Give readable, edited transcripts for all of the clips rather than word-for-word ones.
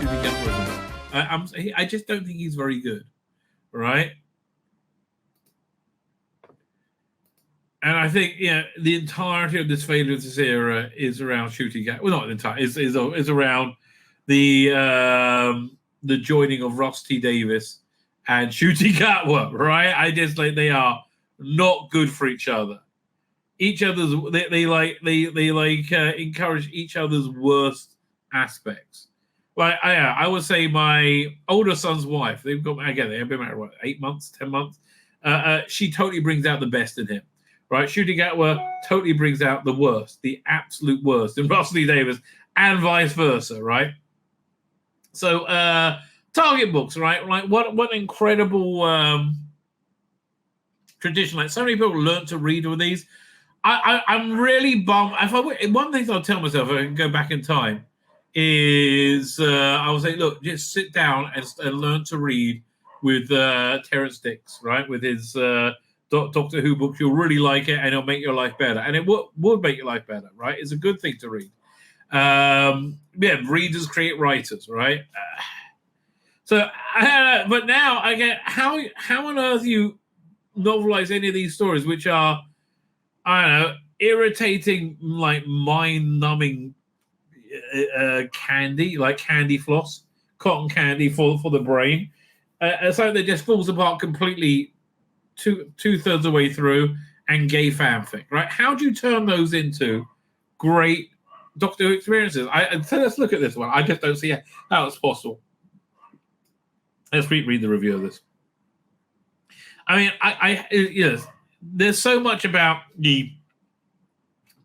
Shooty Gatwa. I just don't think he's very good, right? And I think the entirety of this failure of this era is around Shooty Gatwa. Well, not the entire. Is around the joining of Ross T. Davis and Shooty Gatwa, right? I just they are not good for each other. Each other's they encourage each other's worst aspects. Like I would say my older son's wife, they've been married 8 months, 10 months. She totally brings out the best in him, right? Shooty Gatwa totally brings out the worst, the absolute worst in Ross Lee Davis, and vice versa, right? So Target books, right? Like what incredible tradition! Like so many people learn to read with these. I'm really bummed. One thing I'll tell myself, if I can go back in time, is I would say, look, just sit down and learn to read with Terrence Dicks, right? With his Doctor Who books. You'll really like it, and it'll make your life better. And it would make your life better, right? It's a good thing to read. Readers create writers, right? But now I get how on earth you novelize any of these stories, which are, I don't know, irritating, like mind-numbing candy, like candy floss, cotton candy for the brain. So that just falls apart completely two-thirds of the way through, and gay fanfic, right? How do you turn those into great Doctor Who experiences? So let's look at this one. I just don't see how it's possible. Let's read the review of this. I mean, there's so much about the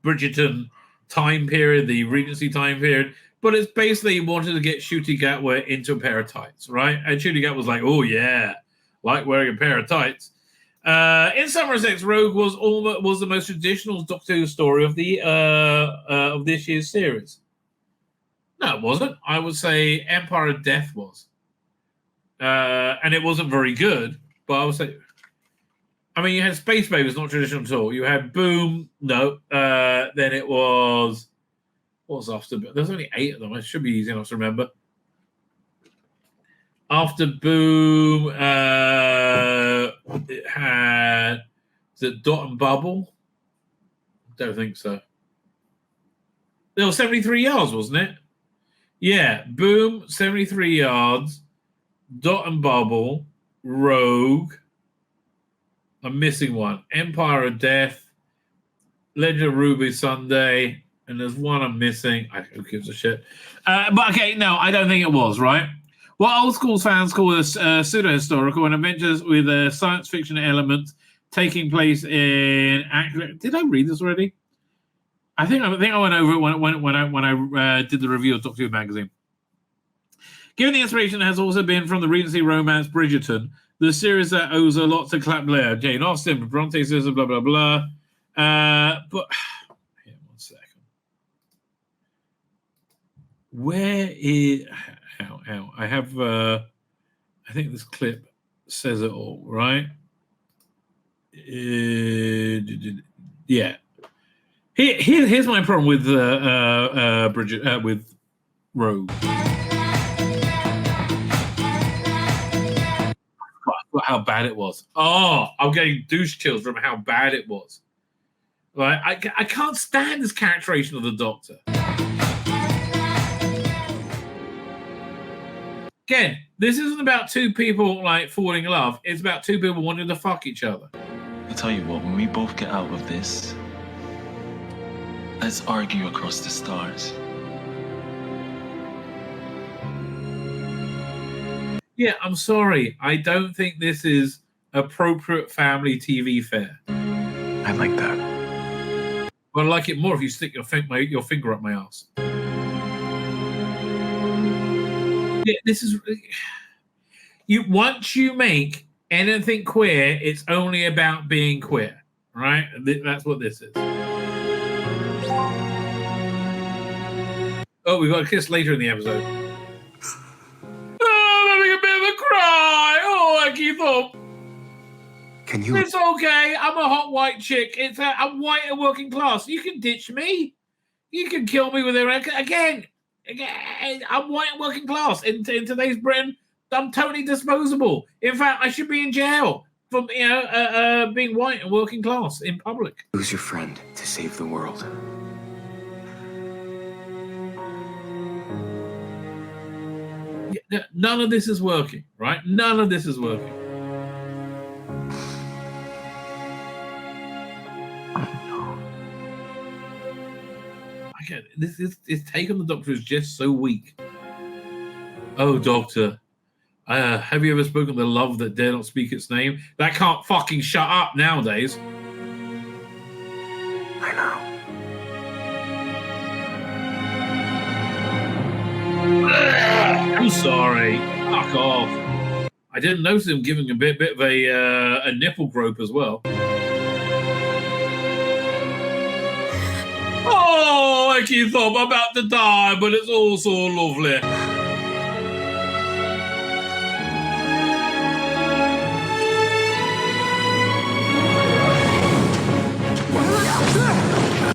Bridgerton time period, the Regency time period, but it's basically wanted to get Shooty Gatwa into a pair of tights, right? And Shooty Gatwa was like, oh yeah, like wearing a pair of tights. In some respects, Rogue was the most traditional Doctor Who story of this year's series. No, it wasn't. I would say Empire of Death was. And it wasn't very good, but I would say, I mean, you had Space Babies, not traditional at all. You had Boom, no. Then it was, what was after? There's only 8 of them. It should be easy enough to remember. After Boom, it had, is it Dot and Bubble? Don't think so. There was 73 yards, wasn't it? Yeah, Boom, 73 yards. Dot and Bubble, Rogue, I'm missing one, Empire of Death, Legend of Ruby Sunday, and there's one I'm missing. Who gives a shit? But okay, no, I don't think it was, right? What old school fans call a pseudo-historical and adventures with a science fiction element taking place in... Did I read this already? I think I went over it when I did the review of Doctor Who magazine. Given the inspiration has also been from the Regency romance Bridgerton, the series that owes a lot to Clap Blair, Jane Austen, Bronte sisters, blah, blah, blah. But, here, 1 second. Where is... How? I have... I think this clip says it all, right? Yeah. Here's my problem with Bridget, with Rogue. How bad it was. Oh, I'm getting douche chills from how bad it was. Like, I can't stand this characterization of the Doctor. Again, this isn't about two people like falling in love. It's about two people wanting to fuck each other. I'll tell you what, when we both get out of this, let's argue across the stars. Yeah, I'm sorry. I don't think this is appropriate family TV fare. I like that. But I like it more if you stick your finger up my ass. Yeah, this is... Once you make anything queer, it's only about being queer, right? That's what this is. Oh, we've got a kiss later in the episode. Cry! Oh, I keep up. Can you? It's okay. I'm a hot white chick. I'm white and working class. You can ditch me. You can kill me with it. Again, I'm white and working class. In today's Britain, I'm totally disposable. In fact, I should be in jail for being white and working class in public. Lose your friend to save the world. None of this is working, right? None of this is working. I get it. This take on the Doctor is just so weak. Oh, Doctor, have you ever spoken to love that dare not speak its name? That can't fucking shut up nowadays. I know. I'm sorry. Fuck off. I didn't notice him giving a bit of a nipple grope as well. Oh, I keep thought I'm about to die, but it's all so lovely.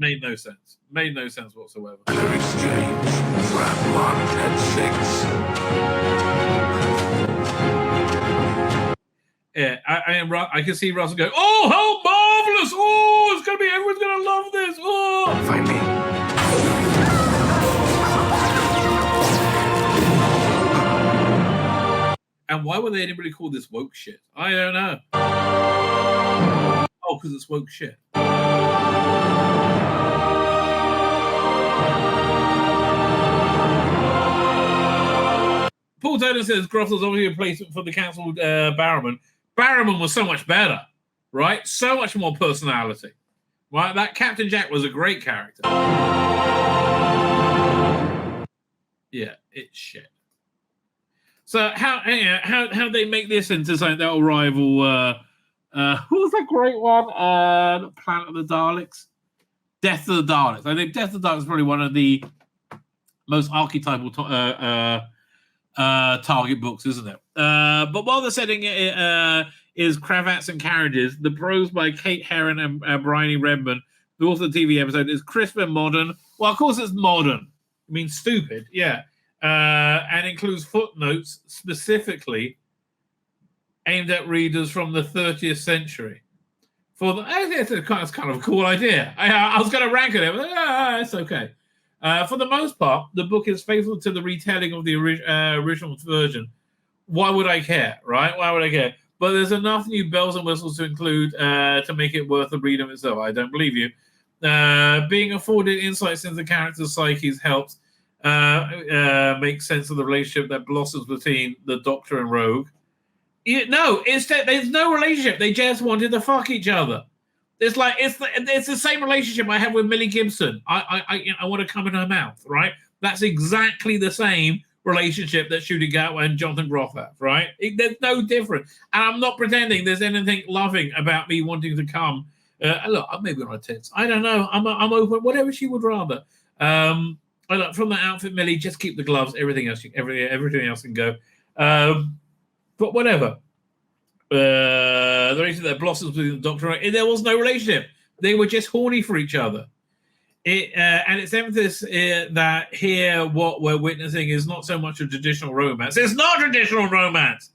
Made no sense. Made no sense whatsoever. Another exchange. Trap 1 and 6. Yeah, I can see Russell go, oh, how marvelous! Oh, it's gonna be, everyone's gonna love this. Oh, Find me. and why would anybody call this woke shit? I don't know. Oh, because it's woke shit. Paul Taylor says Groff was obviously a replacement for the cancelled Barrowman. Barrowman was so much better, right? So much more personality, right? That Captain Jack was a great character. Yeah, it's shit. So how they make this into something that'll rival? What was that great one? Planet of the Daleks, Death of the Daleks. I think Death of the Daleks is probably one of the most archetypal target books, isn't it? But while the setting is cravats and carriages, the prose by Kate Herron and Bryony Redmond, the author of the TV episode, is crisp and modern. Well, of course it's modern. I mean, stupid, yeah. And includes footnotes specifically aimed at readers from the 30th century. I think it's kind of a cool idea. I was going to rank it, but it's okay. For the most part, the book is faithful to the retelling of the original version. Why would I care, right? Why would I care? But there's enough new bells and whistles to include to make it worth the read of itself. I don't believe you. Being afforded insights into the characters' psyches helps make sense of the relationship that blossoms between the Doctor and Rogue. There's no relationship. They just wanted to fuck each other. It's like it's the same relationship I have with Millie Gibson. I want to come in her mouth, right? That's exactly the same relationship that Shooting Gatwa and Jonathan Groff have, right? There's no difference. And I'm not pretending there's anything loving about me wanting to come. Look, maybe on her tits. I don't know. I'm open. Whatever she would rather. Look, from the outfit, Millie, just keep the gloves. Everything else can go. But whatever. The relationship that blossoms between the Doctor, there was no relationship. They were just horny for each other. And it's emphasis that here what we're witnessing is not so much a traditional romance. It's not traditional romance.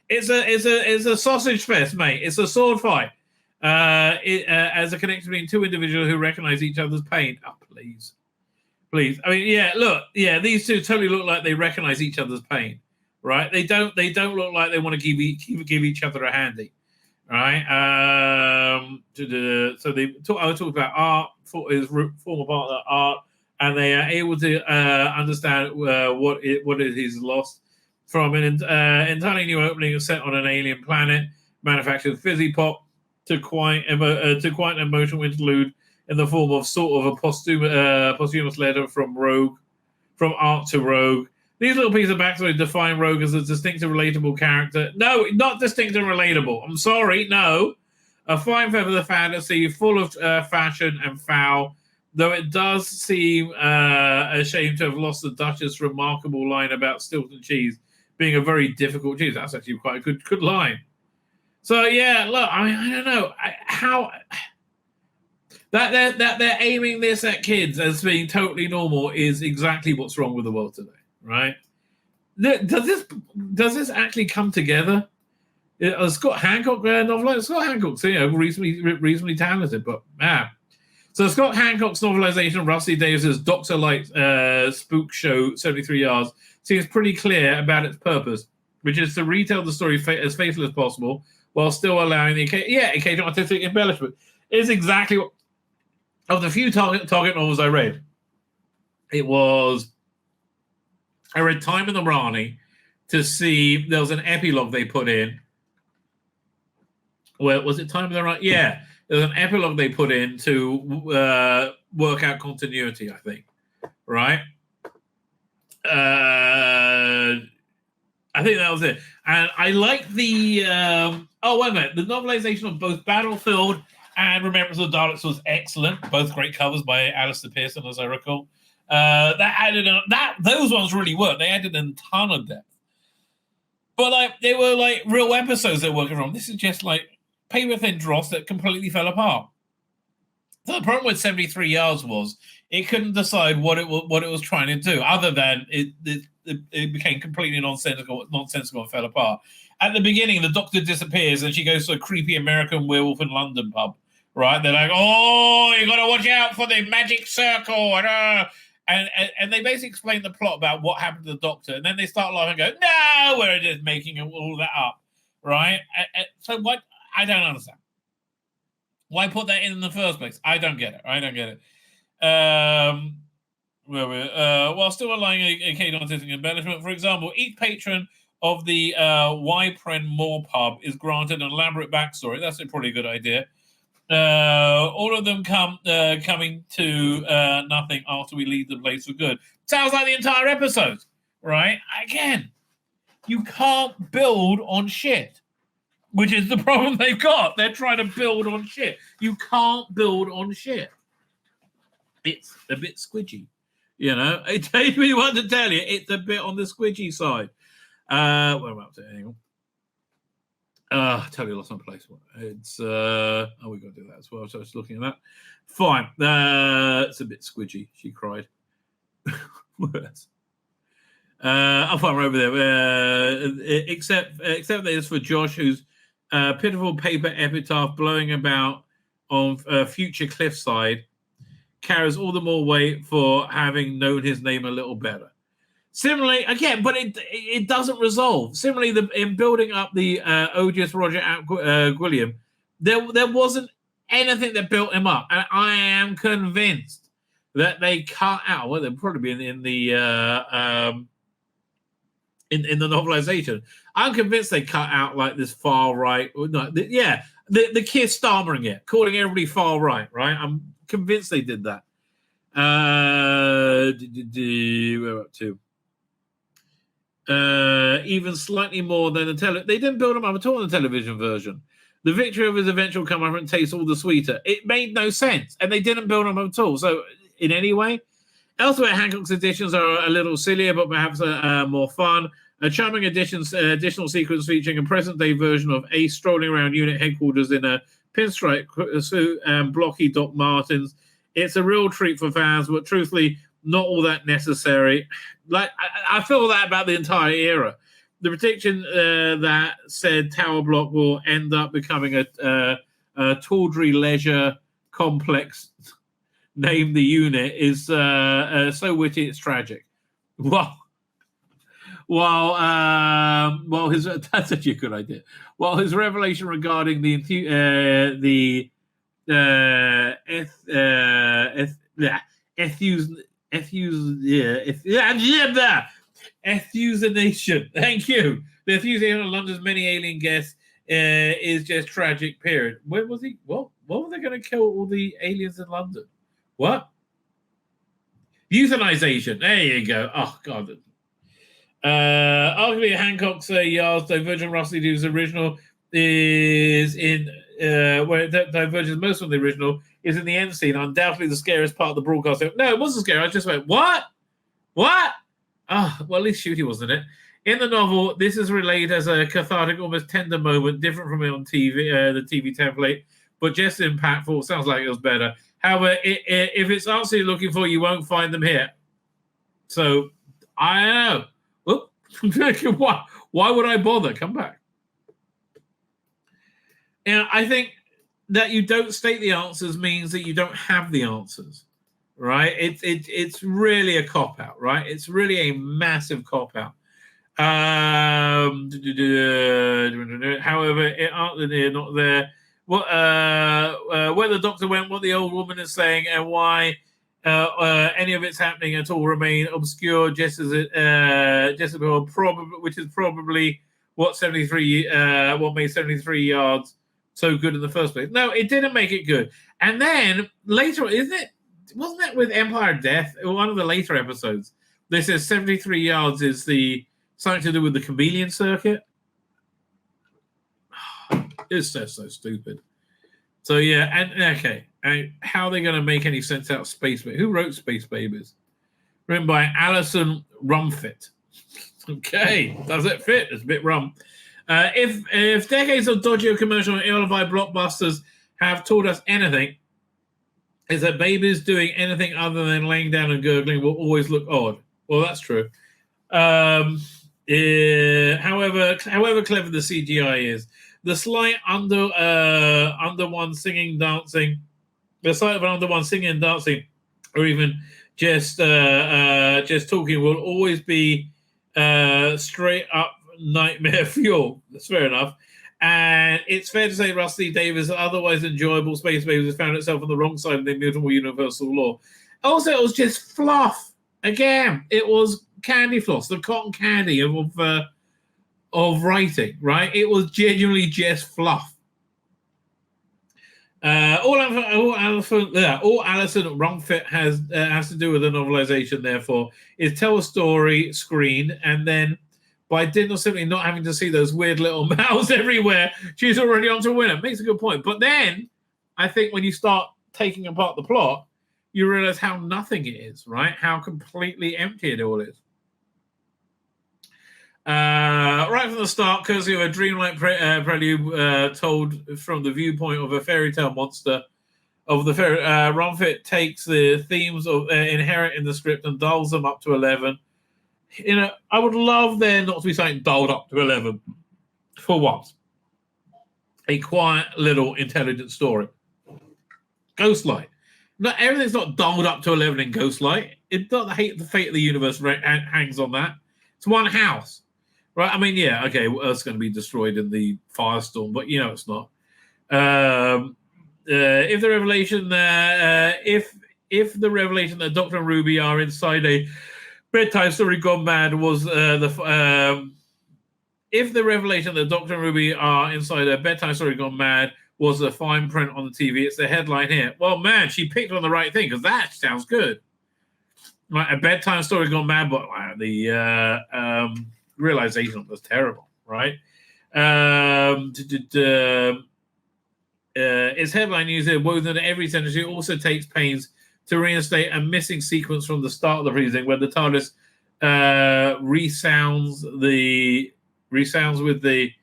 It's a sausage fest, mate. It's a sword fight. As a connection between two individuals who recognize each other's pain. Oh, please. I mean, these two totally look like they recognize each other's pain. Right, they don't look like they want to give each other a handy, right? So I talk about art for his former partner, art, and they are able to understand what it is lost from an entirely new opening set on an alien planet, manufactured fizzy pop to quite an emotional interlude in the form of sort of a posthumous letter from art to Rogue. These little pieces of backstory define Rogue as a distinctive, relatable character. No, not distinctive and relatable. I'm sorry, no. A fine feather fantasy, full of fashion and foul, though it does seem a shame to have lost the Duchess' remarkable line about Stilton cheese being a very difficult cheese. That's actually quite a good line. So, yeah, look, I mean, I don't know. That they're aiming this at kids as being totally normal is exactly what's wrong with the world today, right? Does this actually come together? Scott Hancock novelized. Scott Hancock's reasonably talented, but man. So Scott Hancock's novelization of Rusty Davis's Doctor Light spook show 73 Yards seems pretty clear about its purpose, which is to retell the story as faithful as possible while still allowing the occasional artistic embellishment. It's exactly what. Of the few Target novels I read, I read Time in the Rani to see there was an epilogue they put in. Well, was it Time in the Rani? Yeah, there was an epilogue they put in to work out continuity, I think. Right? I think that was it. And I like the... wait a minute. The novelization of both Battlefield and Remembrance of the Daleks was excellent. Both great covers by Alistair Pearson, as I recall. Those ones really worked. They added a ton of depth. But they were real episodes they're working on. This is just paper thin dross that completely fell apart. So the problem with 73 Yards was it couldn't decide what it was trying to do, other than it became completely nonsensical and fell apart. At the beginning, the Doctor disappears and she goes to a creepy American werewolf in London pub. Right? They're like, oh, you got to watch out for the magic circle. And they basically explain the plot about what happened to the Doctor. And then they start laughing and go, no, we're just making all that up. Right? So what? I don't understand. Why put that in the first place? I don't get it. While still allowing a occasional artistic embellishment, for example, each patron of the Wypren Moor pub is granted an elaborate backstory. That's probably a good idea. All of them coming to nothing after we leave the place for good. Sounds like the entire episode, right? Again, you can't build on shit, which is the problem they've got. They're trying to build on shit. You can't build on shit. It's a bit squidgy, It takes me one to tell you, it's a bit on the squidgy side. Where am I up to? Hang on. I totally lost my place. It's we got to do that as well. So I was looking at that. Fine. It's a bit squidgy. She cried. Worse. I'll find right over there. Except that it's for Josh, whose pitiful paper epitaph blowing about on future Cliffside carries all the more weight for having known his name a little better. Similarly, again, but it doesn't resolve. Similarly, in building up the odious Roger Guilliam, there wasn't anything that built him up, and I am convinced that they cut out. Well, they'll probably be in the novelization. I'm convinced they cut out this far right. The kid stammering it, calling everybody far right. Right, I'm convinced they did that. We're up to. Even slightly more than they didn't build him up at all in the television version. The victory of his eventual comeuppance tastes all the sweeter. It made no sense, and they didn't build him up at all. So, in any way, elsewhere, Hancock's editions are a little sillier, but perhaps more fun. A charming additional sequence featuring a present-day version of Ace strolling around unit headquarters in a pinstripe suit and blocky Doc Martens. It's a real treat for fans, but truthfully, not all that necessary. I feel that about the entire era. The prediction that said Tower Block will end up becoming a tawdry leisure complex named the unit is so witty it's tragic. While his that's actually a good idea. While his revelation regarding the Etheusination. Thank you. The Etheusination of London's many alien guests is just tragic. Period. Where was he? What were they going to kill all the aliens in London? What? Euthanization. There you go. Oh God. Arguably, Hancock's Yard's Divergent Rusty Dude's original is in where it diverges most from the original is in the end scene. Undoubtedly, the scariest part of the broadcast. No, it wasn't scary. I just went, what? Well, at least Shooty wasn't it. In the novel, this is relayed as a cathartic, almost tender moment, different from it on TV, the TV template, but just impactful. Sounds like it was better. However, if it's answer you're looking for, you won't find them here. So, I don't know. Why would I bother? Come back. And I think that you don't state the answers means that you don't have the answers, right? It's really a cop-out, right? It's really a massive cop-out. However, it aren't there, not there. What where the doctor went, what the old woman is saying, and why any of it's happening at all remain obscure. Just as which is probably what 73, what made 73 yards so good in the first place. No, it didn't make it good. And then later, wasn't that with Empire Death? One of the later episodes, they said 73 yards is something to do with the chameleon circuit. It's so stupid. So yeah, and okay, and how are they going to make any sense out of Space Babies? Who wrote Space Babies? Written by Alison Rumfit. Okay, does it fit? It's a bit rum. If decades of dodgy commercial and ill-advised blockbusters have taught us anything, is that babies doing anything other than laying down and gurgling will always look odd. Well, that's true. However clever the CGI is, the slight under one singing, dancing, the sight of an under one singing and dancing, or even just talking will always be straight up nightmare fuel. That's fair enough. And it's fair to say Rusty Davis' otherwise enjoyable Space Babies has found itself on the wrong side of the immutable universal law. Also, it was just fluff. Again, it was candy floss, the cotton candy of writing, right? It was genuinely just fluff. All Alison Rumfit has to do with the novelization, therefore, is tell a story, screen, and then by dint of simply not having to see those weird little mouths everywhere, she's already on to a winner. Makes a good point. But then I think when you start taking apart the plot, you realize how nothing it is, right? How completely empty it all is. Right from the start, courtesy of a dreamlike prelude told from the viewpoint of a fairy tale monster of the fairy, Rumfit takes the themes of inherent in the script and dials them up to 11. You know, I would love there not to be something dialed up to 11 for once. A quiet little intelligent story. Ghostlight. Not everything's not dialed up to 11 in Ghostlight. It's not the fate of the universe hangs on that. It's one house. Right, I mean, yeah, okay, Earth's going to be destroyed in the firestorm, but you know it's not. If the revelation, if the revelation that Doctor and Ruby are inside a bedtime story gone mad was if the revelation that Doctor and Ruby are inside a bedtime story gone mad was the fine print on the TV, it's the headline here. Well, man, she picked on the right thing because that sounds good. Right, a bedtime story gone mad, but the realization was terrible, right? Its headline news here, woven into every sentence, it also takes pains to reinstate a missing sequence from the start of the reasoning where the TARDIS resounds with the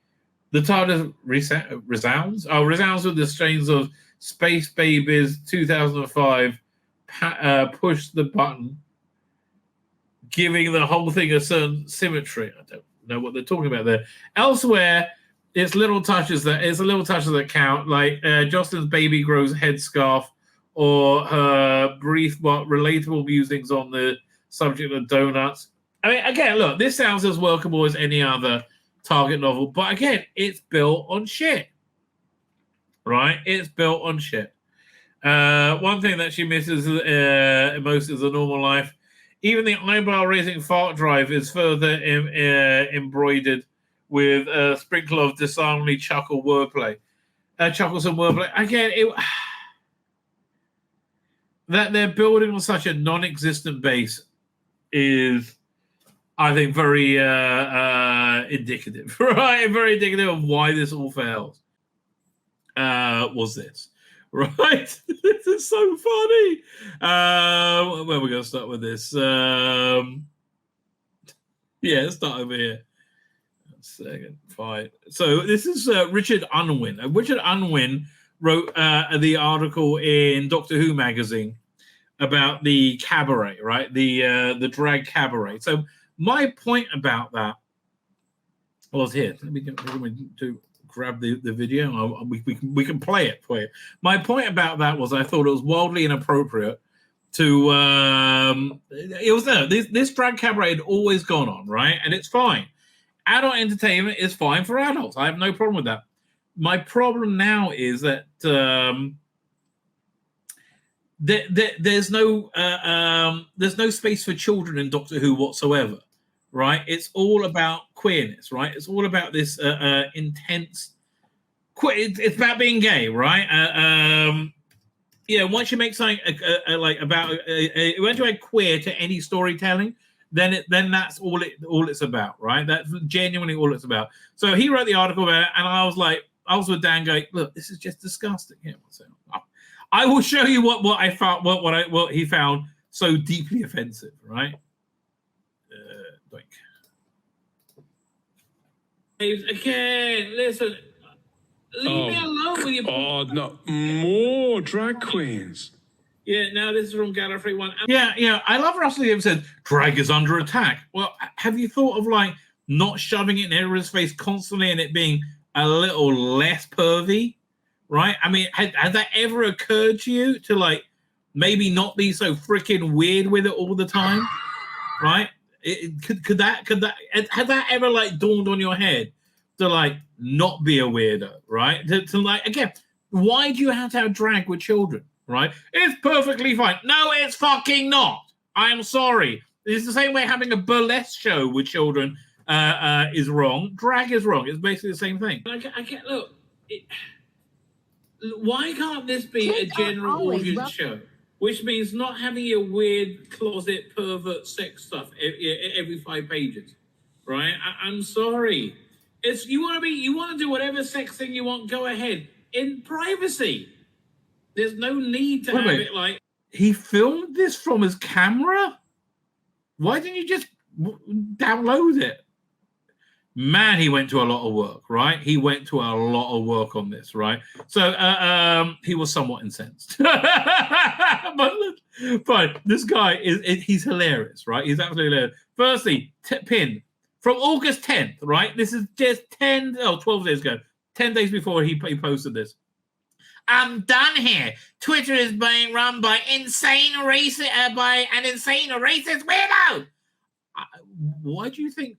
TARDIS resounds with the strains of Space Babies 2005 push the button, giving the whole thing a certain symmetry. I don't know what they're talking about there. Elsewhere, it's little touches that count, like Jocelyn's baby grows headscarf, or her brief but relatable musings on the subject of donuts. I mean, again, look, this sounds as workable as any other Target novel, but again, it's built on shit. Right? It's built on shit. One thing that she misses most is the normal life. Even the eyebrow-raising fart drive is further embroidered with a sprinkle of disarmingly chuckle wordplay. Chucklesome wordplay. Again, that they're building on such a non-existent base is, I think, very indicative, right? Very indicative of why this all fails. Was this. Right? This is so funny. Where are we going to start with this? Yeah, let's start over here. Second, fine. So this is Richard Unwin. Richard Unwin wrote the article in Doctor Who magazine about the cabaret, right? The drag cabaret. So my point about that was here. Let me to grab the video. We can play it for you. My point about that was I thought it was wildly inappropriate to it was no this drag cabaret had always gone on, right? And it's fine. Adult entertainment is fine for adults. I have no problem with that. My problem now is that there's no space for children in Doctor Who whatsoever, right? It's all about queerness, right? It's all about this intense. It's about being gay, right? Once you make something like about once you add queer to any storytelling, then that's all it's about, right? That's genuinely all it's about. So he wrote the article about it, and I was with Dan going, look, this is just disgusting. Yeah, I will show you what I found, what he found so deeply offensive, right? Again, listen. Leave me alone with your. Oh, no. More drag queens. Yeah, now this is from Gallifrey 1. Yeah, I love Russell Williams said, drag is under attack. Well, have you thought of, like, not shoving it in everyone's face constantly and it being a little less pervy, right? I mean, has that ever occurred to you to, like, maybe not be so freaking weird with it all the time, right? Could that has that ever, like, dawned on your head to, like, not be a weirdo, right? To like, again, why do you have to have drag with children, right? It's perfectly fine. No, it's fucking not. I am sorry. It's the same way having a burlesque show with children is wrong. Drag is wrong. It's basically the same thing. I can't look. Why can't this be a general audience show? Which means not having your weird closet pervert sex stuff every 5 pages, right? I'm sorry. You want to do whatever sex thing you want. Go ahead in privacy. There's no need to have it like. He filmed this from his camera. Why didn't you just download it? Man, he went to a lot of work, right? He went to a lot of work on this, right? So he was somewhat incensed. but this guy he's hilarious, right? He's absolutely hilarious. Firstly, pin. From August 10th, right? This is just 12 days ago. 10 days before he posted this. I'm done here. Twitter is being run by an insane racist weirdo. Why do you think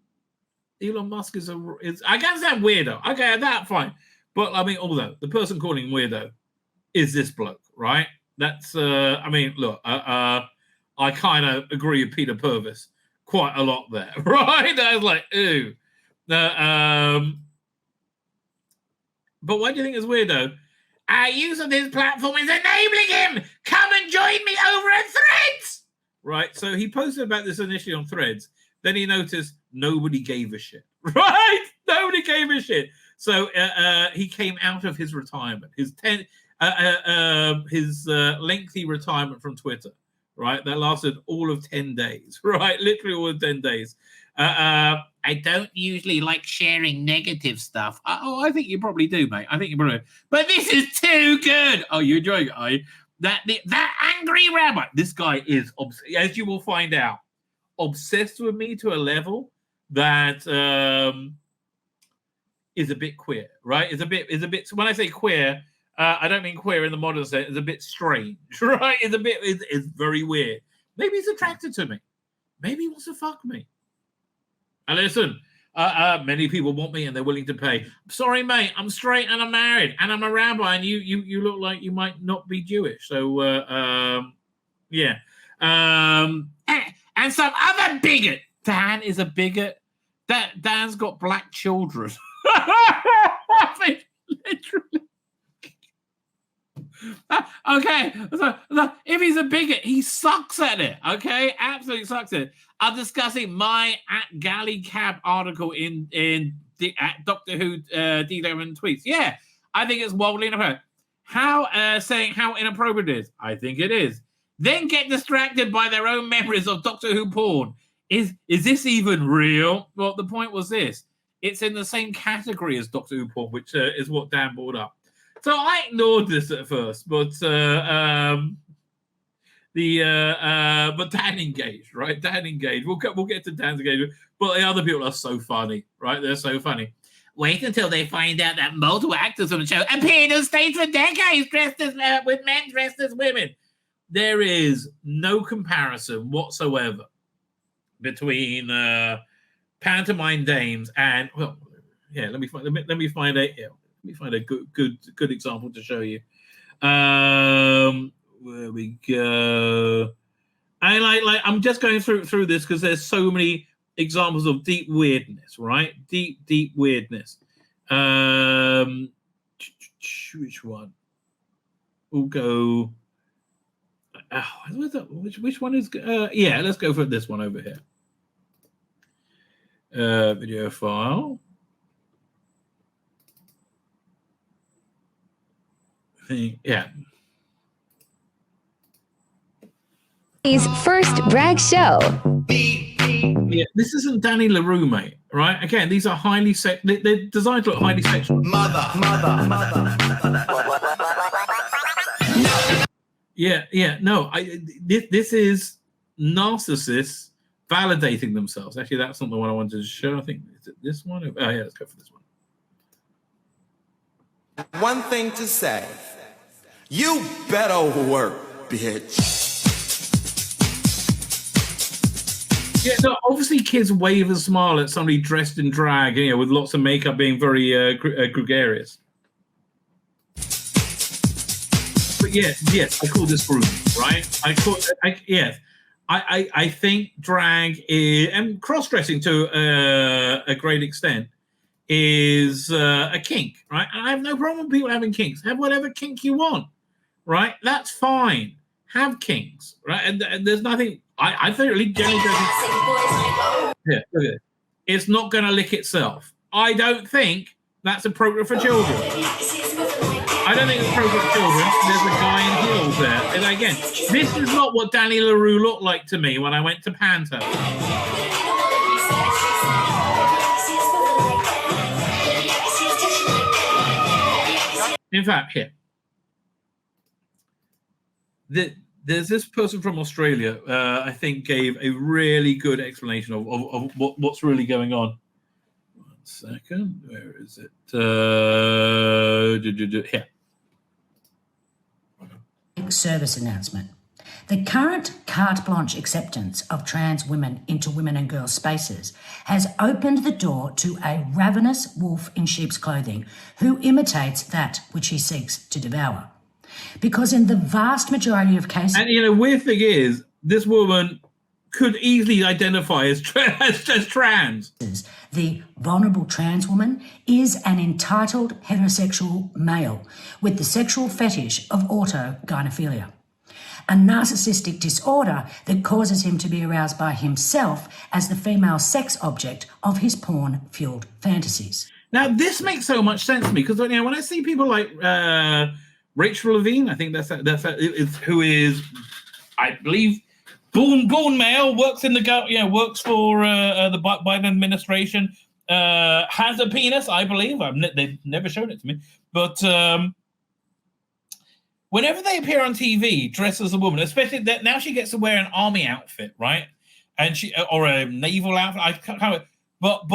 Elon Musk is I guess that weirdo. Okay, that fine. But I mean, although the person calling him weirdo is this bloke, right? That's I mean, look, I kind of agree with Peter Purvis quite a lot there, right? I was like, ooh. But why do you think it's weirdo? Our use of this platform is enabling him. Come and join me over at Threads. Right? So he posted about this initially on Threads. Then he noticed nobody gave a shit. Right? Nobody gave a shit. So he came out of his retirement, his lengthy retirement from Twitter. Right, that lasted all of 10 days. Right, literally all of 10 days. I don't usually like sharing negative stuff. I think you probably do, mate. I think you probably do. But this is too good. Oh, you're enjoying it, are you? That angry rabbi. This guy is, as you will find out, obsessed with me to a level that is a bit queer. Right? Is a bit. When I say queer. I don't mean queer in the modern sense. It's a bit strange, right? It's very weird. Maybe he's attracted to me. Maybe he wants to fuck me. And listen, many people want me and they're willing to pay. Sorry, mate, I'm straight and I'm married and I'm a rabbi and you look like you might not be Jewish. So, yeah. And some other bigot. Dan is a bigot. Dan's got black children. Literally. Okay, so if he's a bigot, he sucks at it. Okay, absolutely sucks at it. I'm discussing my at Galley Cab article in at Doctor Who D11 tweets. Yeah, I think it's wildly inappropriate. Saying how inappropriate it is. I think it is. Then get distracted by their own memories of Doctor Who porn. Is this even real? Well, the point was this. It's in the same category as Doctor Who porn, which is what Dan brought up. So I ignored this at first, but but Dan engaged, right? Dan engaged. We'll get to Dan's engagement, but the other people are so funny, right? They're so funny. Wait until they find out that multiple actors on the show appeared on stage for decades dressed as with men dressed as women. There is no comparison whatsoever between pantomime dames and let me find a good example to show you. Where we go. I I'm just going through this because there's so many examples of deep weirdness, right? Deep weirdness. Which one? We'll go. Which one is? Let's go for this one over here. Video file. Yeah. His first drag show. Yeah, this isn't Danny LaRue, mate. Right? Again, these are highly they're designed to look highly sexual. Mother. Yeah. No, this is narcissists validating themselves. Actually, that's not the one I wanted to show. I think is it this one? Oh yeah, let's go for this one. One thing to say. You better work, bitch. Yeah, no, obviously kids wave and smile at somebody dressed in drag, with lots of makeup being very gregarious. But yes, I call this grooming, right? I think drag is, and cross-dressing to a great extent, is a kink, right? And I have no problem with people having kinks. Have whatever kink you want, right? That's fine. Have kinks, right? And there's nothing. I think really generally okay. It's not going to lick itself. I don't think that's appropriate for children. I don't think it's appropriate for children. There's a guy in heels there. And again, this is not what Danny LaRue looked like to me when I went to Panto. In fact, here. There's this person from Australia, I think, gave a really good explanation of what's really going on. 1 second. Where is it? Here. Service announcement. The current carte blanche acceptance of trans women into women and girls spaces has opened the door to a ravenous wolf in sheep's clothing who imitates that which he seeks to devour. Because in the vast majority of cases... And, weird thing is, this woman could easily identify as trans. The vulnerable trans woman is an entitled heterosexual male with the sexual fetish of autogynephilia, a narcissistic disorder that causes him to be aroused by himself as the female sex object of his porn-fueled fantasies. Now, this makes so much sense to me, because when I see people like... Rachel Levine, I think that's who is, I believe, born male, works in works for the Biden administration, has a penis, I believe. They've never shown it to me, but whenever they appear on TV dressed as a woman, especially that now she gets to wear an army outfit, right? And or a naval outfit. I can't. But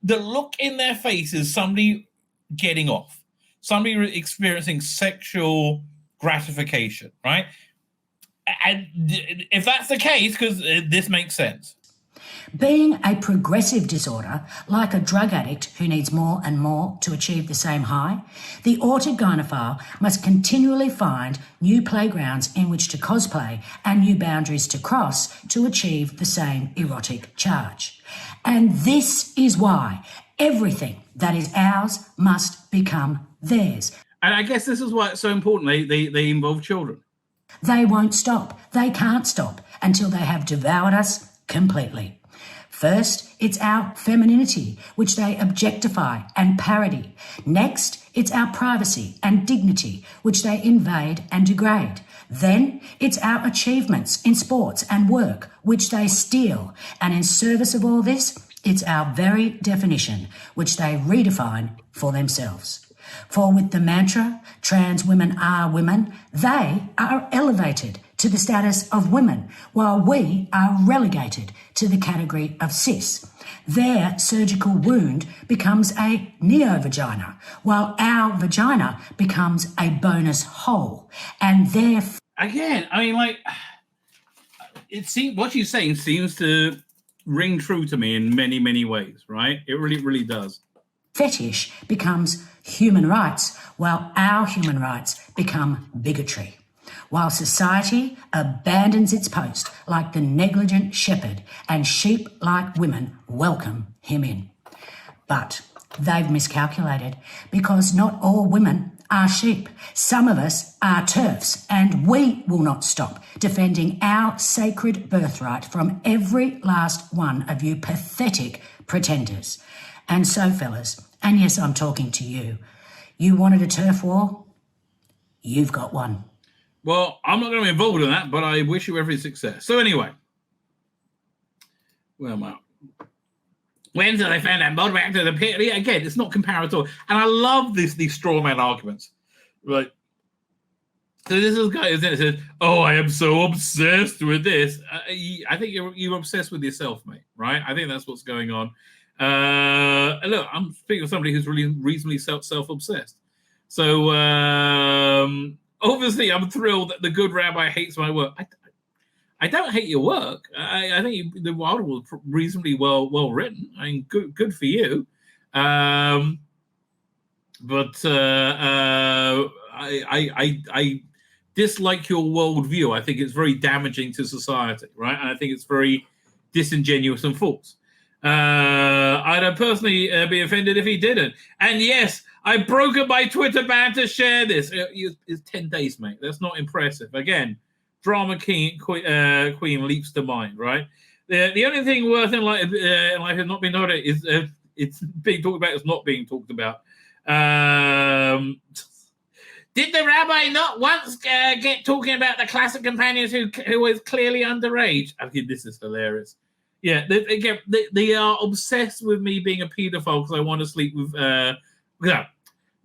the look in their face is somebody getting off. Somebody experiencing sexual gratification, right? And if that's the case, because this makes sense. Being a progressive disorder, like a drug addict who needs more and more to achieve the same high, the autogynephile must continually find new playgrounds in which to cosplay and new boundaries to cross to achieve the same erotic charge. And this is why everything that is ours must become theirs. And I guess this is why it's so important. They involve children. They won't stop. They can't stop until they have devoured us completely. First, it's our femininity, which they objectify and parody. Next, it's our privacy and dignity, which they invade and degrade. Then, it's our achievements in sports and work, which they steal. And in service of all this, it's our very definition, which they redefine for themselves. For with the mantra, trans women are women, they are elevated to the status of women, while we are relegated to the category of cis. Their surgical wound becomes a neo-vagina, while our vagina becomes a bonus hole. And their Again, I mean, like, it seems what she's saying seems to ring true to me in many, many ways, right? It really, really does. fetish becomes human rights, while our human rights become bigotry. While society abandons its post like the negligent shepherd, and sheep like women welcome him in. But they've miscalculated, because not all women are sheep. Some of us are turfs, and we will not stop defending our sacred birthright from every last one of you pathetic pretenders. And so, fellas, and yes, I'm talking to you, you wanted a turf war? You've got one. Well, I'm not going to be involved in that, but I wish you every success. So anyway, where am I? When did I find that mod back to the pit? Yeah, again, it's not comparative. And I love these straw man arguments. Right. So this is a guy who's in it says, "Oh, I am so obsessed with this." I think you're obsessed with yourself, mate. Right? I think that's what's going on. Look, I'm speaking of somebody who's really reasonably self-obsessed. So obviously, I'm thrilled that the good rabbi hates my work. I don't hate your work. I think the article was reasonably well written. I mean, good for you. But I dislike your worldview. I think it's very damaging to society, right? And I think it's very disingenuous and false. I'd personally be offended if he didn't. And yes, I've broken my Twitter ban to share this. It's 10 days, mate. That's not impressive. Again, drama queen leaps to mind, right? The only thing worth in life has not been noted is it's being talked about. It's not being talked about. Did the rabbi not once get talking about the classic companions who was clearly underage? I mean, this is hilarious. Yeah, they are obsessed with me being a paedophile because I want to sleep with. No,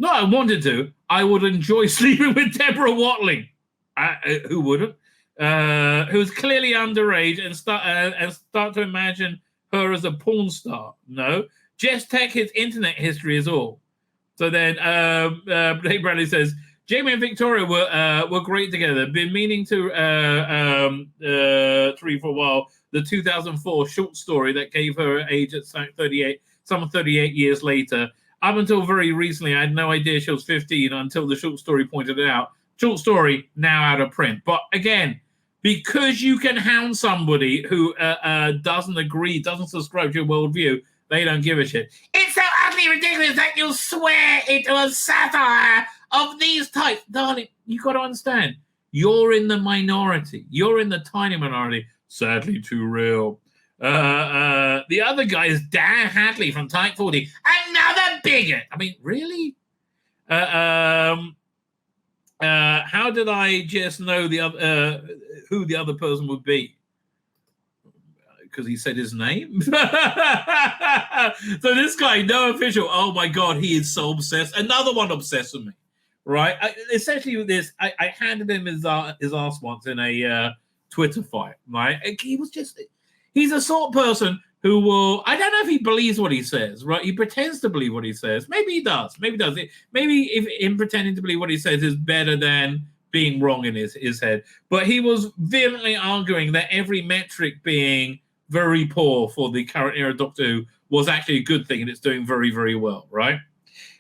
I wanted to. I would enjoy sleeping with Deborah Watling. Who wouldn't? Who's clearly underage and start to imagine her as a porn star. No, just check his internet history is all. So then Blake Bradley says, Jamie and Victoria were great together. Been meaning to read for a while the 2004 short story that gave her age at 38, some 38 years later. Up until very recently, I had no idea she was 15 until the short story pointed it out. Short story, now out of print. But again, because you can hound somebody who doesn't agree, doesn't subscribe to your worldview, they don't give a shit. It's so utterly ridiculous that you'll swear into a satire of these types. Darling, you got to understand, you're in the minority. You're in the tiny minority. Sadly, too real. The other guy is Dan Hadley from Type 40. Another bigot. I mean, really? How did I just know the other who the other person would be? Because he said his name. So this guy, no official. Oh my God, he is so obsessed. Another one obsessed with me, right? Essentially, with this, I handed him his ass once in a Twitter fight, right? He's a sort of person who will, I don't know if he believes what he says, right? He pretends to believe what he says. Maybe he does. Maybe if him pretending to believe what he says is better than being wrong in his head. But he was vehemently arguing that every metric being very poor for the current era Doctor Who was actually a good thing, and it's doing very, very well, right?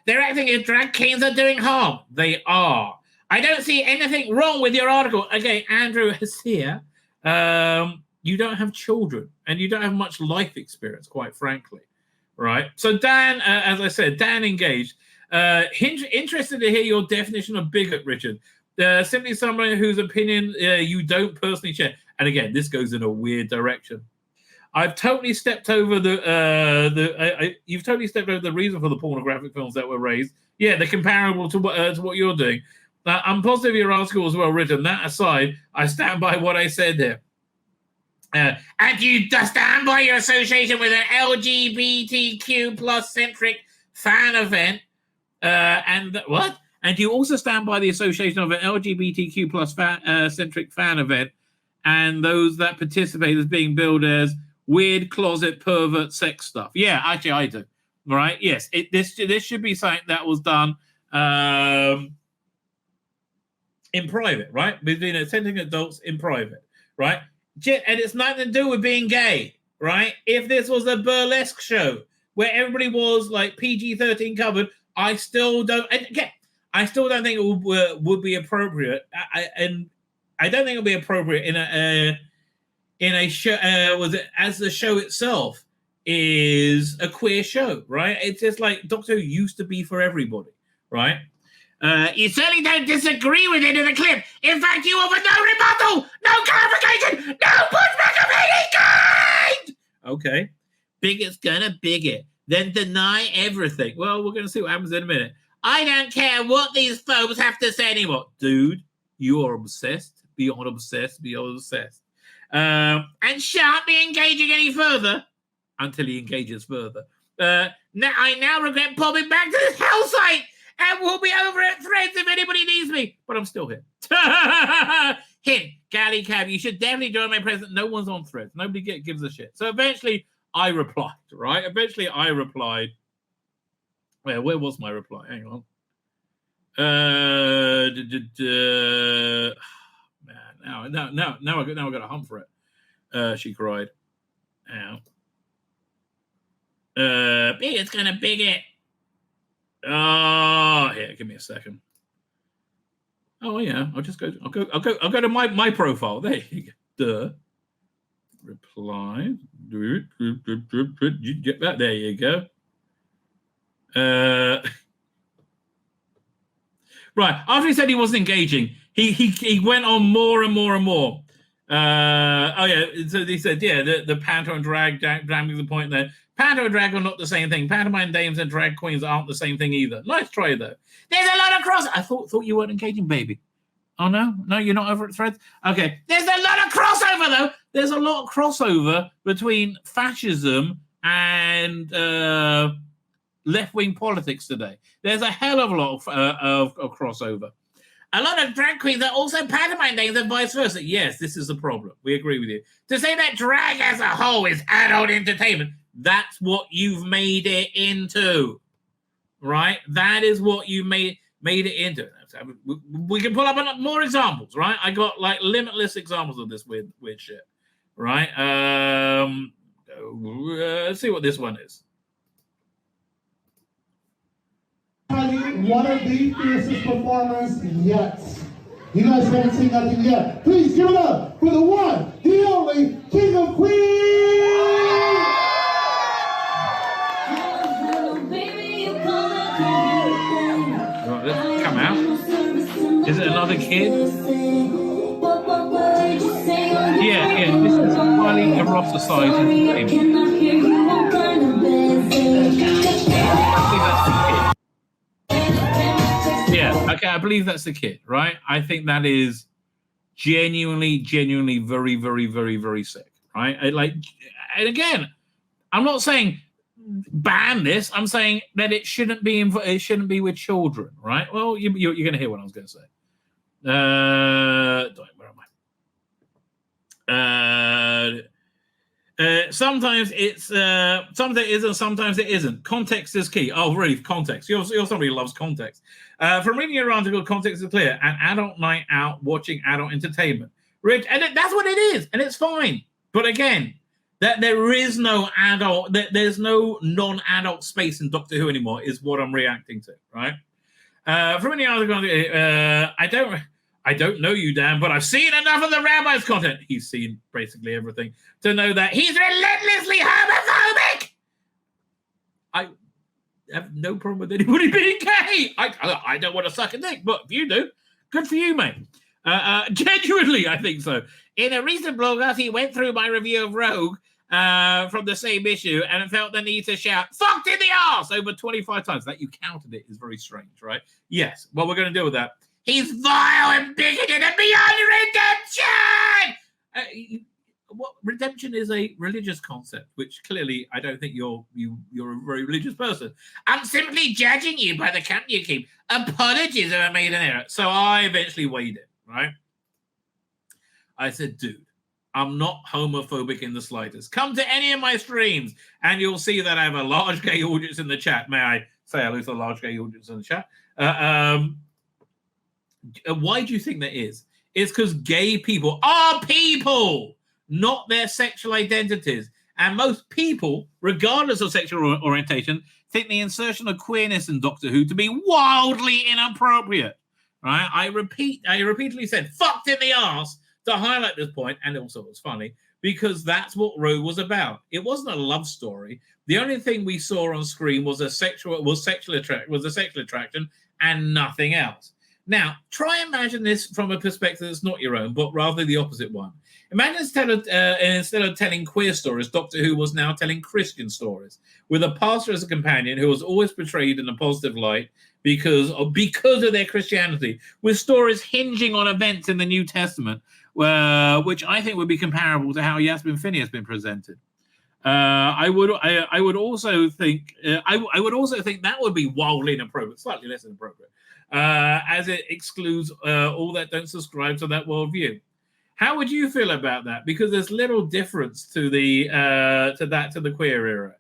They're acting as drag kings are doing harm. They are. I don't see anything wrong with your article. Okay, Andrew is here. You don't have children, and you don't have much life experience, quite frankly, right? So Dan, as I said, Dan engaged. Interested to hear your definition of bigot, Richard. Simply someone whose opinion you don't personally share. And again, this goes in a weird direction. I've totally stepped over you've totally stepped over the reason for the pornographic films that were raised. Yeah, they're comparable to what you're doing. I'm positive your article was well written. That aside, I stand by what I said here. And you stand by your association with an LGBTQ plus centric fan event. What? And you also stand by the association of an LGBTQ plus centric fan event and those that participate as being billed as weird closet pervert sex stuff. Yeah, actually, I do. Right? Yes, this should be something that was done in private, right? Between attending adults in private, right? And it's nothing to do with being gay, right? If this was a burlesque show where everybody was like PG-13 covered, I still don't think it would be appropriate. I don't think it'll be appropriate in a show as the show itself is a queer show, right? It's just like Doctor Who used to be for everybody, right? You certainly don't disagree with it in the clip. In fact, you offer no rebuttal, no clarification, no pushback of any kind. Okay, bigot's gonna bigot, then deny everything. Well, we're gonna see what happens in a minute. I don't care what these folks have to say anymore, dude. You are obsessed, beyond obsessed, beyond obsessed, and shan't be engaging any further until he engages further. I now regret popping back to this hell site. And we'll be over at Threads if anybody needs me. But I'm still here. Hint, Galley Cab, you should definitely join my present. No one's on Threads. Nobody gives a shit. So eventually I replied, right? Where was my reply? Hang on. Man, now I got a hump for it. She cried. Ow. Bigot's gonna bigot. Oh, here, give me a second. Oh yeah, I'll go to my profile. There you go. Reply. You get that? There you go. Right. After he said he wasn't engaging, he went on more and more and more. Oh yeah. So he said, yeah, the panto and drag is the point there. Panto and drag are not the same thing. Pantomime dames and drag queens aren't the same thing either. Nice try, though. There's a lot of I thought you weren't engaging, baby. Oh, no? No, you're not over at Threads? Okay. There's a lot of crossover, though. There's a lot of crossover between fascism and left-wing politics today. There's a hell of a lot of crossover. A lot of drag queens are also pantomime dames and vice versa. Yes, this is a problem. We agree with you. To say that drag as a whole is adult entertainment, that's what you've made it into, right? That is what you made it into. We can pull up more examples, right? I got like limitless examples of this weird shit, right? Let's see what this one is. One of the fiercest performers yet. You guys haven't seen nothing yet. Please give it up for the one, the only King of Queens! Right, let's come out. Is it another kid? Yeah, this is highly eroticized entertainment. Yeah, okay, I believe that's the kid, right? I think that is genuinely very, very, very, very sick, right? And again, I'm not saying ban this. I'm saying that it shouldn't be with children, right? Well, you're going to hear what I was going to say. Where am I? Sometimes it's sometimes it is and sometimes it isn't. Context is key. Oh, really? Context. You're somebody who loves context. From reading your article, context is clear. An adult night out watching adult entertainment. Rich, and that's what it is, and it's fine. But again, that there is no adult, there's no non-adult space in Doctor Who anymore, is what I'm reacting to, right? From reading your article, I don't know you, Dan, but I've seen enough of the Rabbi's content. He's seen basically everything to know that he's relentlessly homophobic. I have no problem with anybody being gay. I don't want to suck a dick, but if you do, good for you, mate. Genuinely, I think so. In a recent blog, he went through my review of Rogue from the same issue and felt the need to shout, "Fucked in the arse!" over 25 times. That you counted it is very strange, right? Yes. Well, we're going to deal with that. He's vile and bigoted and beyond redemption! redemption is a religious concept, which clearly I don't think you're a very religious person. I'm simply judging you by the company you keep. Apologies if I made an error. So I eventually weighed it, right? I said, dude, I'm not homophobic in the slightest. Come to any of my streams and you'll see that I have a large gay audience in the chat. May I say hello to a large gay audience in the chat? Why do you think that is? It's because gay people are people, not their sexual identities. And most people, regardless of sexual orientation, think the insertion of queerness in Doctor Who to be wildly inappropriate. Right? I repeatedly said, fucked in the arse, to highlight this point, and also it was funny, because that's what Rogue was about. It wasn't a love story. The only thing we saw on screen was a sexual attraction and nothing else. Now, try and imagine this from a perspective that's not your own, but rather the opposite one. Imagine instead of telling queer stories, Doctor Who was now telling Christian stories, with a pastor as a companion who was always portrayed in a positive light because of their Christianity, with stories hinging on events in the New Testament, which I think would be comparable to how Yasmin Finney has been presented. I would also think that would be wildly inappropriate, slightly less inappropriate, as it excludes all that don't subscribe to that worldview. How would you feel about that? Because there's little difference to the queer era,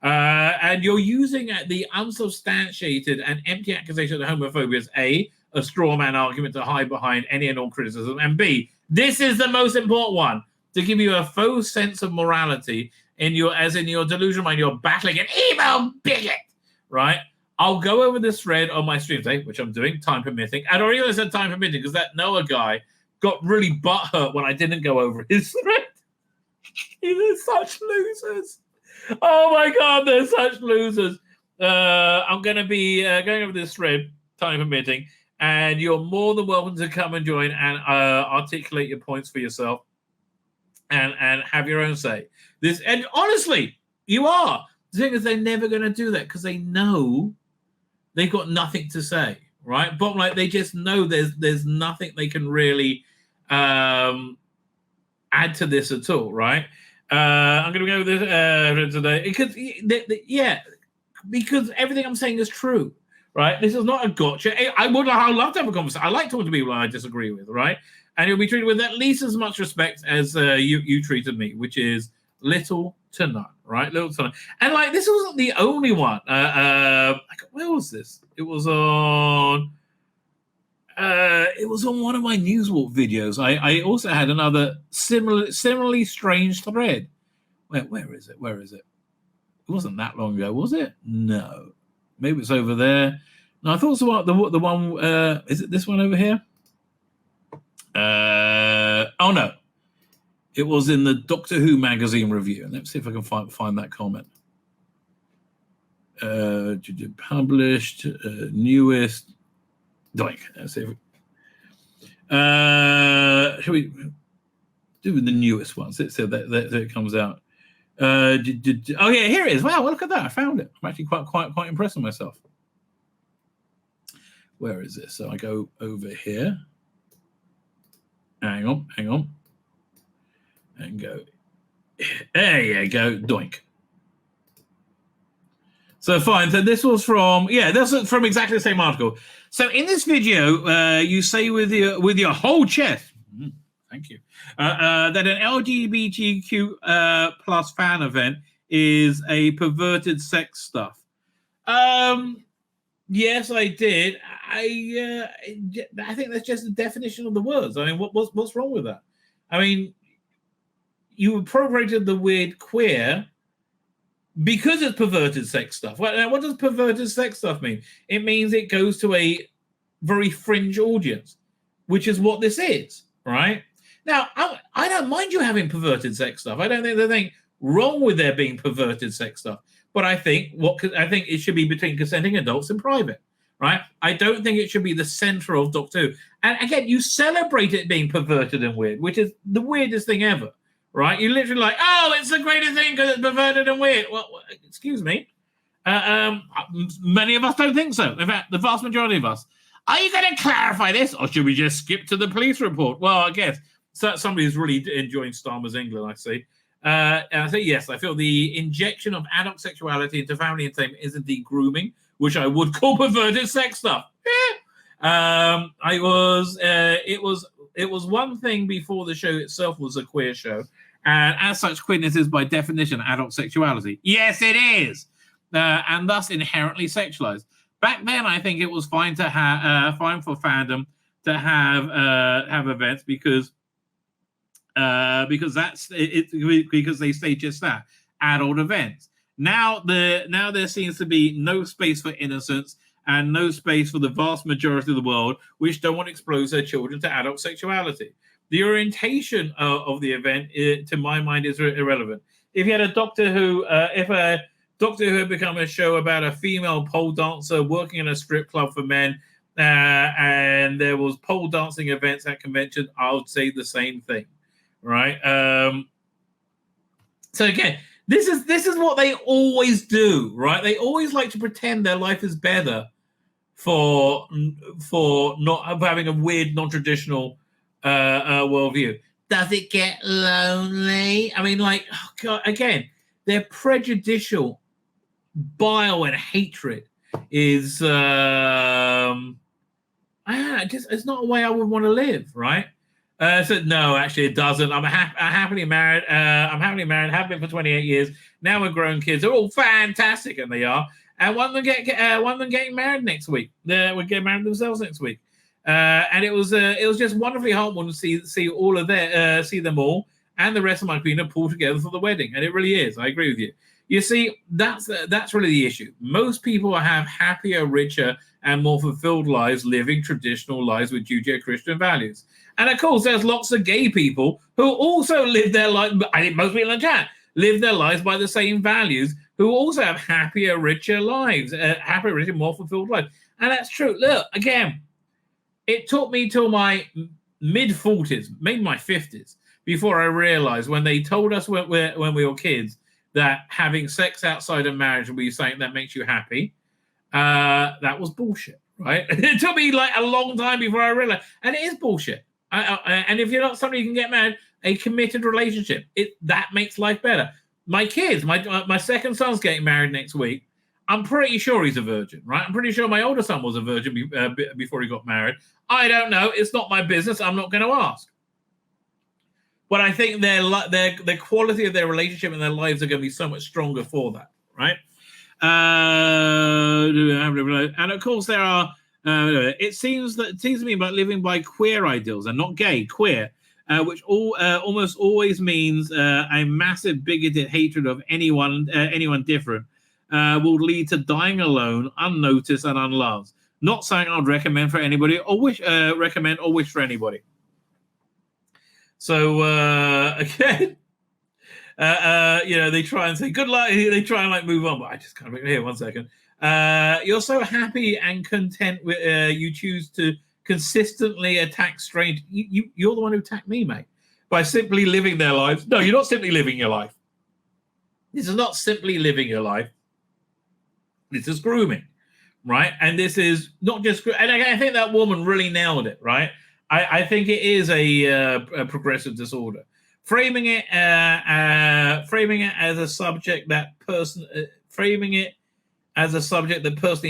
and you're using the unsubstantiated and empty accusation of homophobia as A, a straw man argument to hide behind any and all criticism, and B, this is the most important one, to give you a faux sense of morality in your delusional mind, you're battling an evil bigot, right? I'll go over this thread on my stream today, which I'm doing, time permitting. And I already said time permitting because that Noah guy got really butthurt when I didn't go over his thread. They're such losers. Oh my God, they're such losers. I'm going to be going over this thread, time permitting, and you're more than welcome to come and join and articulate your points for yourself and have your own say. And honestly, you are. The thing is, they're never going to do that because they know they've got nothing to say, right? Bottom line, they just know there's nothing they can really add to this at all, right? I'm going to go with this today because everything I'm saying is true, right? This is not a gotcha. I'd love to have a conversation. I like talking to people I disagree with, right? And you'll be treated with at least as much respect as you treated me, which is little to none, right? Little to none. And like, this wasn't the only one. Where was this? It was on one of my Newswalk videos. I also had another similarly strange thread. Where is it? It wasn't that long ago, was it? No. Maybe it's over there. No, I thought it was about the one. Is it this one over here? Oh no. It was in the Doctor Who magazine review. Let's see if I can find that comment. Published, newest. Doink. Let's see if shall we do the newest one? So that it comes out. Oh yeah, here it is. Wow, well, look at that. I found it. I'm actually quite impressed with myself. Where is this? So I go over here. Hang on. And go. There you go. Doink. So fine. So this was from from exactly the same article. So in this video, you say with your whole chest, thank you, that an LGBTQ plus fan event is a perverted sex stuff. Yes, I did. I think that's just the definition of the words. I mean, what's wrong with that? I mean, you appropriated the word queer because it's perverted sex stuff. What does perverted sex stuff mean? It means it goes to a very fringe audience, which is what this is, right? Now, I don't mind you having perverted sex stuff. I don't think there's anything wrong with there being perverted sex stuff. But I think it should be between consenting adults in private, right? I don't think it should be the center of Doctor Who. And again, you celebrate it being perverted and weird, which is the weirdest thing ever. Right? You're literally like, oh, it's the greatest thing because it's perverted and weird. Well, excuse me. Many of us don't think so. In fact, the vast majority of us. Are you going to clarify this, or should we just skip to the police report? Well, I guess somebody's really enjoying Star Wars England, I see. And I say, yes, I feel the injection of adult sexuality into family entertainment is indeed grooming, which I would call perverted sex stuff. It was one thing before the show itself was a queer show. And as such, queerness is by definition adult sexuality. Yes, it is. And thus inherently sexualized. Back then, I think it was fine to fine for fandom to have events because that's it, because they say just that, adult events. Now there seems to be no space for innocence and no space for the vast majority of the world which don't want to expose their children to adult sexuality. The orientation of the event, to my mind, is irrelevant. If you had a Doctor Who, if a Doctor Who had become a show about a female pole dancer working in a strip club for men, and there was pole dancing events at convention, I would say the same thing, right? So again, this is what they always do, right? They always like to pretend their life is better for not having a weird, non-traditional worldview. Does it get lonely? I mean, like, oh God, again, their prejudicial bile and hatred is it's not a way I would want to live, right? So no, actually it doesn't. I'm happily married. I'm happily married, have been for 28 years. Now we're grown kids. They're all fantastic, and they are. And one of them getting married next week. We're getting married themselves next week. And it was just wonderfully heartwarming to see all of see them all and the rest of my community pull together for the wedding. And it really is. I agree with you. You see, that's really the issue. Most people have happier, richer, and more fulfilled lives living traditional lives with Judeo-Christian values. And of course, there's lots of gay people who also live their life. I think most people in the chat live their lives by the same values, who also have happier, richer lives, happier, richer, more fulfilled lives. And that's true. Look, again, it took me till my mid-40s, maybe my 50s, before I realized when they told us when we were kids that having sex outside of marriage will be something that makes you happy. That was bullshit, right? It took me like a long time before I realized, and it is bullshit. And if you're not somebody who can get married, a committed relationship, that makes life better. My kids, my second son's getting married next week. I'm pretty sure he's a virgin, right? I'm pretty sure my older son was a virgin before he got married. I don't know. It's not my business. I'm not going to ask. But I think their quality of their relationship and their lives are going to be so much stronger for that, right? And of course, there are. It seems to me about living by queer ideals and not gay, queer, which almost always means a massive bigoted hatred of anyone different will lead to dying alone, unnoticed and unloved. Not something I'd recommend for anybody or wish for anybody. So again, they try and say good luck. They try and move on, but I just can't. Here, 1 second. You're so happy and content with you choose to consistently attack strange. You're the one who attacked me, mate, by simply living their lives. No, you're not simply living your life. This is not simply living your life. This is grooming, right? And this is not just. And I think that woman really nailed it, right? I think it is a progressive disorder. Framing it as a subject that personally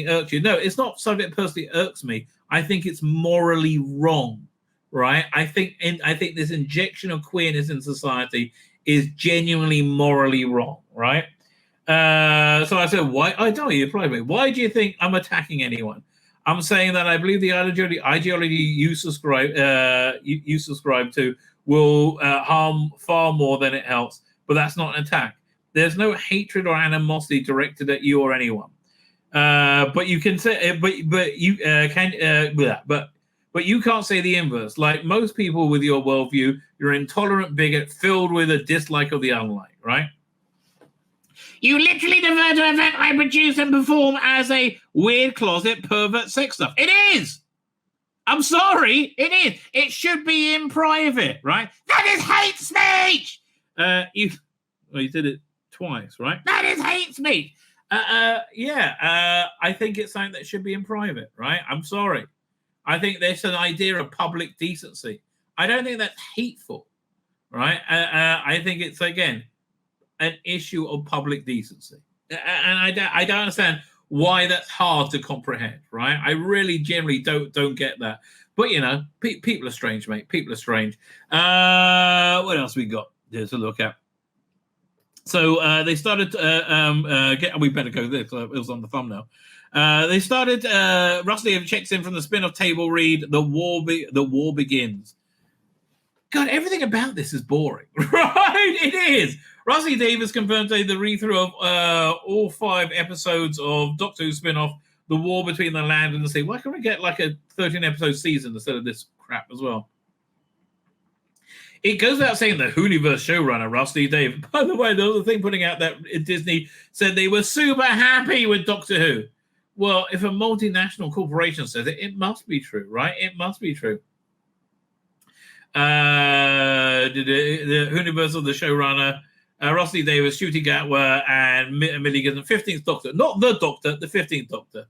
irks you. No, it's not subject that personally irks me. I think it's morally wrong, right? I think this injection of queerness in society is genuinely morally wrong, right? So I said, why? I don't know. You replied to me. Why do you think I'm attacking anyone? I'm saying that I believe the ideology you subscribe to will harm far more than it helps. But that's not an attack. There's no hatred or animosity directed at you or anyone. But you can say, but you can't say the inverse. Like most people with your worldview, you're an intolerant bigot filled with a dislike of the unlike, right? You literally refer to an event I produce and perform as a weird closet pervert sex stuff. It is. I'm sorry. It is. It should be in private, right? That is hate speech. You did it twice, right? That is hate speech. I think it's something that should be in private, right? I'm sorry. I think there's an idea of public decency. I don't think that's hateful, right? I think it's, again, an issue of public decency. And I don't understand why that's hard to comprehend, right? I really generally don't get that. But, you know, people are strange, mate. People are strange. What else we got here to look at? So they started, we better go there, because it was on the thumbnail. They started, Rusty checks in from the spin-off table read, The War Begins. God, everything about this is boring, right? It is. Rusty Davis confirmed today the read-through of all 5 episodes of Doctor Who spin-off, The War Between the Land and the Sea. Why can't we get like a 13-episode season instead of this crap as well? It goes without saying the Whooniverse showrunner, Rusty Davis. By the way, the other thing putting out that Disney said they were super happy with Doctor Who. Well, if a multinational corporation says it, it must be true, right? It must be true. The Universal, the showrunner, Rusty Davis, Ncuti Gatwa, and Millie Gibson, 15th Doctor. Not the Doctor, the 15th Doctor.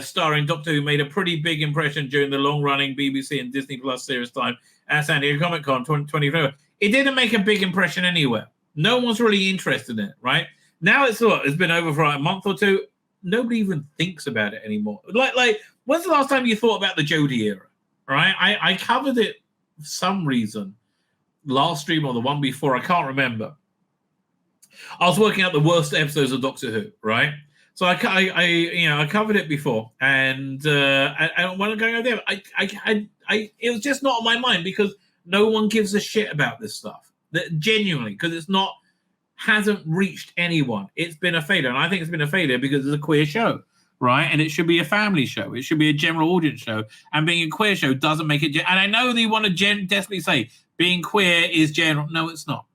Starring Doctor Who made a pretty big impression during the long-running BBC and Disney Plus series time at San Diego Comic-Con 2020. It didn't make a big impression anywhere. No one's really interested in it, right? Now it's been over for a month or two. Nobody even thinks about it anymore. Like, when's the last time you thought about the Jodie era? Right? I covered it for some reason last stream or the one before. I can't remember. I was working out the worst episodes of Doctor Who, right? So I covered it before, and when I'm going over there, it was just not on my mind because no one gives a shit about this stuff. Genuinely, because hasn't reached anyone. It's been a failure, and I think it's been a failure because it's a queer show, right? And it should be a family show. It should be a general audience show, and being a queer show doesn't make it. And I know that you want to desperately say being queer is general. No, it's not.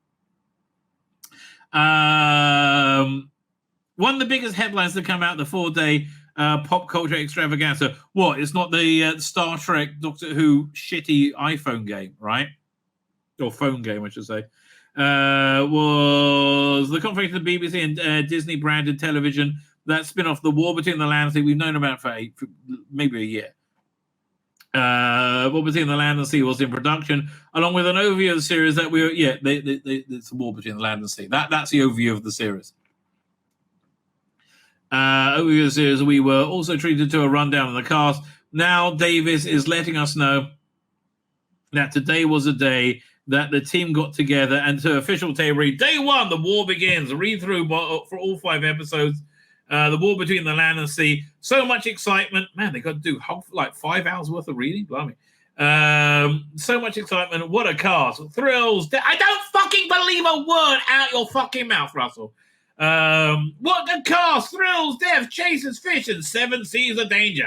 One of the biggest headlines that come out the 4-day pop culture extravaganza. What? It's not the Star Trek Doctor Who shitty iPhone game, right? Or phone game, I should say. Was the conflict of the BBC and Disney branded television, that spin-off, The War Between the Land and Sea. We've known about for maybe a year. War Between the Land and Sea was in production, along with an overview of the series that it's The War Between the Land and Sea. That's the overview of the series. Overview of the series, we were also treated to a rundown of the cast. Now Davis is letting us know that today was a day that the team got together and to official table read, day 1, The War Begins. Read through for all 5 episodes. The War Between the Land and Sea. So much excitement. Man, they got to do like 5 hours worth of reading. Blimey. So much excitement. What a cast. Thrills. I don't fucking believe a word out your fucking mouth, Russell. What a cast. Thrills, death, chases, fish, and 7 seas of danger.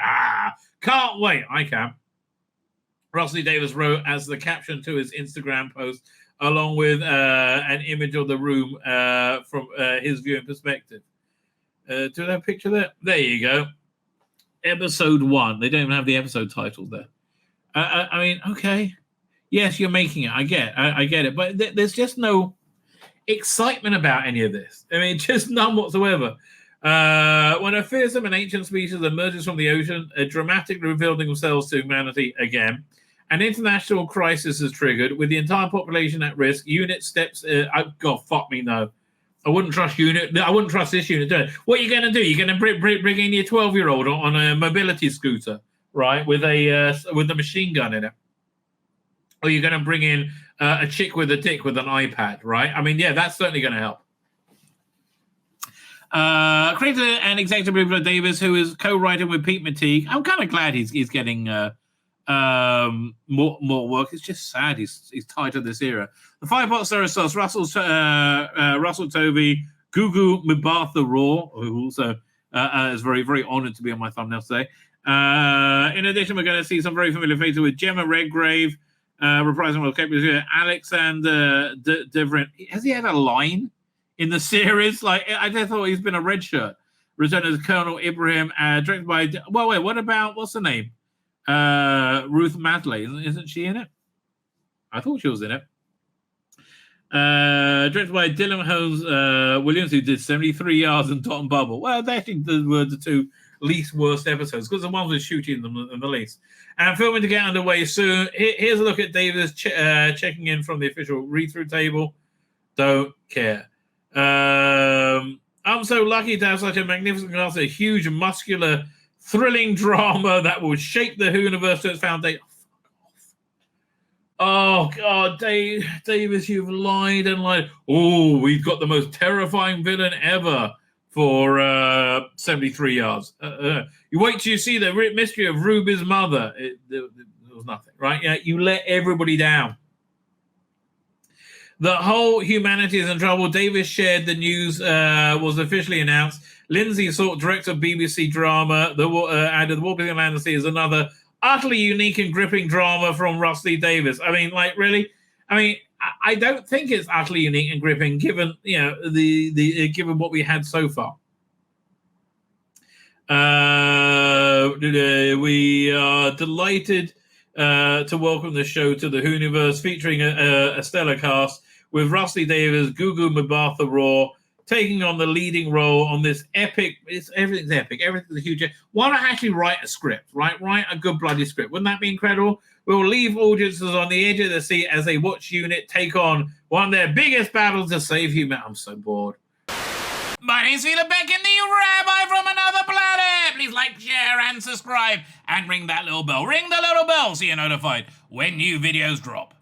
Can't wait. I can. Rusty Davis wrote as the caption to his Instagram post, along with an image of the room from his viewing perspective. Do they have a picture there? There you go. Episode 1. They don't even have the episode title there. I mean, okay. Yes, you're making it. I get it. But there's just no excitement about any of this. I mean, just none whatsoever. When a fearsome and ancient species emerges from the ocean, dramatically revealing themselves to humanity again, an international crisis is triggered with the entire population at risk. Unit steps. God, fuck me, no. I wouldn't trust unit. I wouldn't trust this unit. What are you going to do? You're going to bring in your 12-year-old on a mobility scooter, right, with a machine gun in it, or you're going to bring in a chick with a dick with an iPad, right? I mean, yeah, that's certainly going to help. Creator and executive producer Davis, who is co-writing with Pete Matigue. I'm kind of glad he's getting more work. It's just sad he's tied to this era. The 5-part stars Russell Tovey, Gugu Mbatha Raw, who also is very, very honoured to be on my thumbnail today. In addition, we're going to see some very familiar faces with Gemma Redgrave, reprising World Cup, Alexander Devrin. Has he had a line in the series? Like, I just thought he's been a red shirt. Return as Colonel Ibrahim, directed by... Well, wait, what about... What's her name? Ruth Madley. Isn't she in it? I thought she was in it. Directed by Dylan Holmes Williams, who did 73 Yards and Dot and Bubble. Well, they actually were the two least worst episodes because the ones with shooting them are the least. And filming to get underway soon. Here's a look at Davis checking in from the official read-through table. Don't care. I'm so lucky to have such a magnificent cast, a huge, muscular, thrilling drama that will shape the Who-universe to its foundation. Oh, God, Davis, you've lied and lied. Oh, we've got the most terrifying villain ever for 73 yards. You wait till you see the mystery of Ruby's mother. There was nothing, right? Yeah, you let everybody down. The whole humanity is in trouble. Davis shared the news was officially announced. Lindsay Sort, director of BBC drama, added The War Between Land and Sea is another utterly unique and gripping drama from Rusty Davis. I mean, like, really? I mean, I don't think it's utterly unique and gripping, given given what we had so far. We are delighted to welcome the show to the Who-universe, featuring a stellar cast with Rusty Davis, Gugu Mbatha-Raw taking on the leading role on this epic. Everything's epic. Everything's huge. Why not actually write a script, right? Write a good bloody script. Wouldn't that be incredible? We'll leave audiences on the edge of the seat as they watch Unit take on one of their biggest battles to save humanity. I'm so bored. My name's Tzvi Lebetkin, the Rabbi from another planet. Please like, share, and subscribe, and ring that little bell. Ring the little bell so you're notified when new videos drop.